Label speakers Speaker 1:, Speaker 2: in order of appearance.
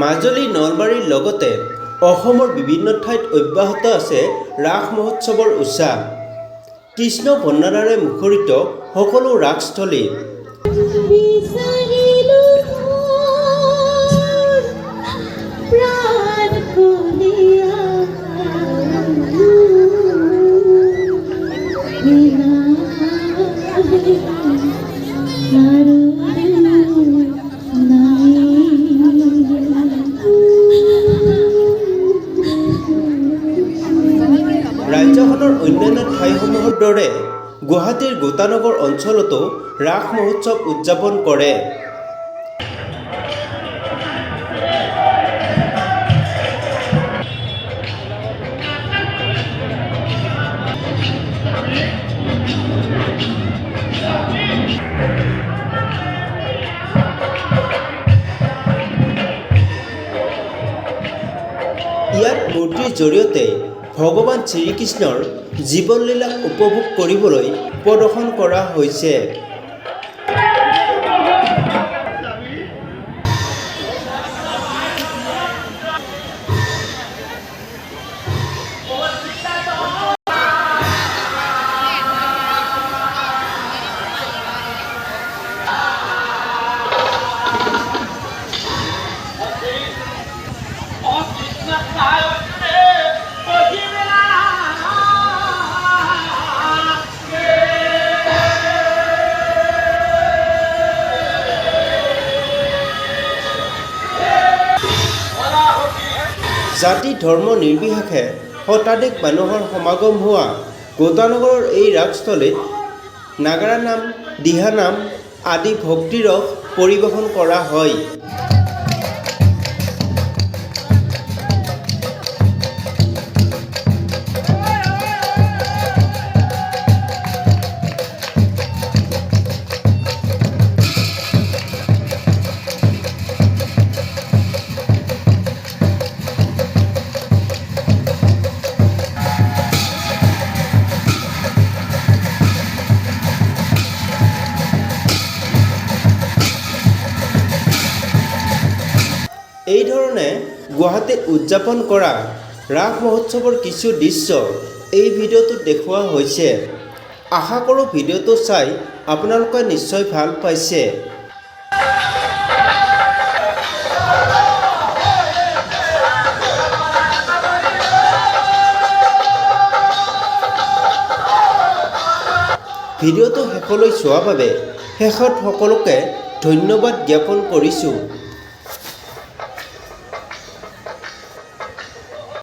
Speaker 1: মাজুলী নলবাৰীৰ লগতে অসমৰ বিভিন্ন ঠাইত অব্যাহত আছে ৰাস মহোৎসৱৰ উৎসাহ। কৃষ্ণ বন্দনাৰে মুখৰিত সকলো ৰাসস্থলী। ৰাজ্যখনৰ অন্যান্য ঠাইসমূহৰ দৰে গুৱাহাটীৰ গোটানগৰ অঞ্চলতো ৰাস মহোৎসৱ উদযাপন কৰে। ইয়াত মূৰ্তিৰ জৰিয়তে ভগৱান শ্ৰীকৃষ্ণৰ জীৱনলীলাক উপভোগ কৰিবলৈ প্ৰদৰ্শন কৰা হৈছে। জাতি ধৰ্ম নিৰ্বিশেষে শতাধিক মানুহৰ সমাগম হোৱা গোটানগৰৰ এই ৰাসস্থলীত নাগাৰা নাম, দিহানাম আদি ভক্তিৰস পৰিৱেশন কৰা হয়। এই ধৰণে গুৱাহাটীত উদযাপন কৰা ৰাস মহোৎসৱৰ কিছু দৃশ্য এই ভিডিঅ'টোত দেখুওৱা হৈছে। আশা কৰোঁ ভিডিঅ'টো চাই আপোনালোকে নিশ্চয় ভাল পাইছে। ভিডিঅ'টো শেষলৈ চোৱাৰ বাবে শেষত সকলোকে ধন্যবাদ জ্ঞাপন কৰিছোঁ।